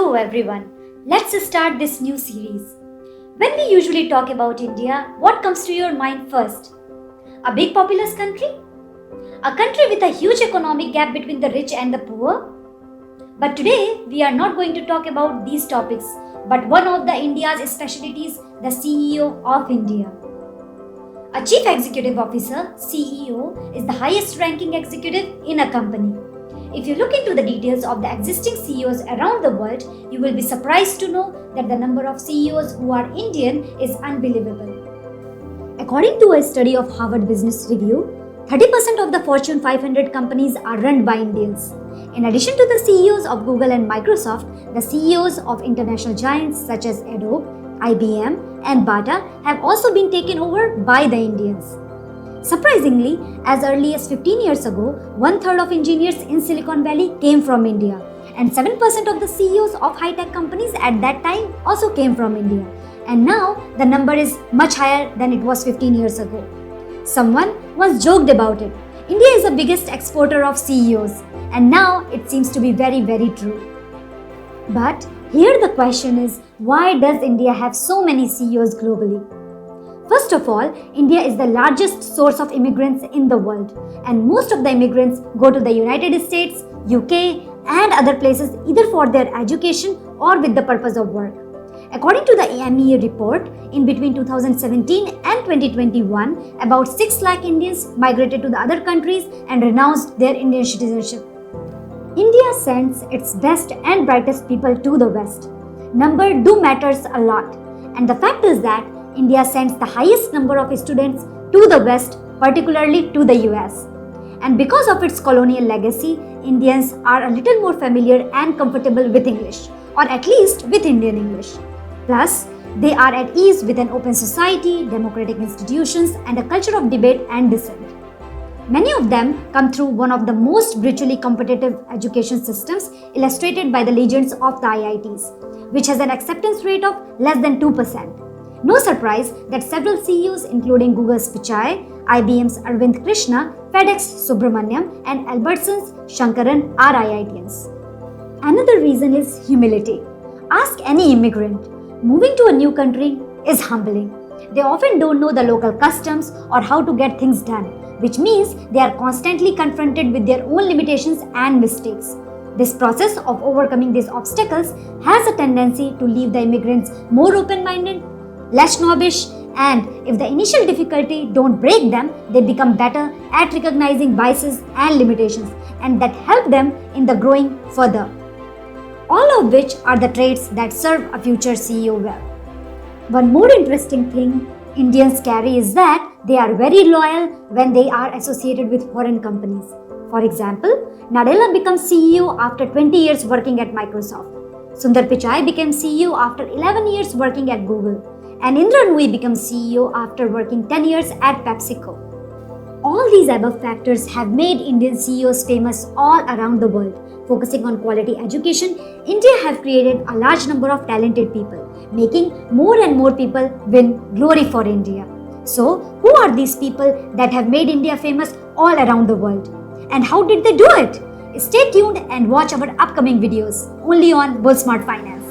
Hello everyone, let's start this new series. When we usually talk about India, what comes to your mind first? A big populous country? A country with a huge economic gap between the rich and the poor? But today, we are not going to talk about these topics, but one of the India's specialties, the CEO of India. A Chief Executive Officer, CEO, is the highest ranking executive in a company. If you look into the details of the existing CEOs around the world, you will be surprised to know that the number of CEOs who are Indian is unbelievable. According to a study of Harvard Business Review, 30% of the Fortune 500 companies are run by Indians. In addition to the CEOs of Google and Microsoft, the CEOs of international giants such as Adobe, IBM, and Bata have also been taken over by the Indians. Surprisingly, as early as 15 years ago, one-third of engineers in Silicon Valley came from India, and 7% of the CEOs of high-tech companies at that time also came from India. And now, the number is much higher than it was 15 years ago. Someone once joked about it. India is the biggest exporter of CEOs, and now it seems to be very, very true. But here the question is, why does India have so many CEOs globally? First of all, India is the largest source of immigrants in the world, and most of the immigrants go to the United States, UK, and other places either for their education or with the purpose of work. According to the MEA report, in between 2017 and 2021, about 6 lakh Indians migrated to the other countries and renounced their Indian citizenship. India sends its best and brightest people to the West. Number do matters a lot, and the fact is that India sends the highest number of students to the West, particularly to the US. And because of its colonial legacy, Indians are a little more familiar and comfortable with English, or at least with Indian English. Plus, they are at ease with an open society, democratic institutions, and a culture of debate and dissent. Many of them come through one of the most brutally competitive education systems illustrated by the legends of the IITs, which has an acceptance rate of less than 2%. No surprise that several CEOs including Google's Pichai, IBM's Arvind Krishna, FedEx Subramaniam, and Albertsons Shankaran are IITians. Another reason is humility. Ask any immigrant. Moving to a new country is humbling. They often don't know the local customs or how to get things done, which means they are constantly confronted with their own limitations and mistakes. This process of overcoming these obstacles has a tendency to leave the immigrants more open-minded, less snobbish, and if the initial difficulty don't break them, they become better at recognizing biases and limitations, and that help them in the growing further. All of which are the traits that serve a future CEO well. One more interesting thing Indians carry is that they are very loyal when they are associated with foreign companies. For example, Nadella becomes CEO after 20 years working at Microsoft. Sundar Pichai became CEO after 11 years working at Google. And Indra Nooyi becomes CEO after working 10 years at PepsiCo. All these above factors have made Indian CEOs famous all around the world. Focusing on quality education, India have created a large number of talented people, making more and more people win glory for India. So, who are these people that have made India famous all around the world? And how did they do it? Stay tuned and watch our upcoming videos only on Bull Smart Finance.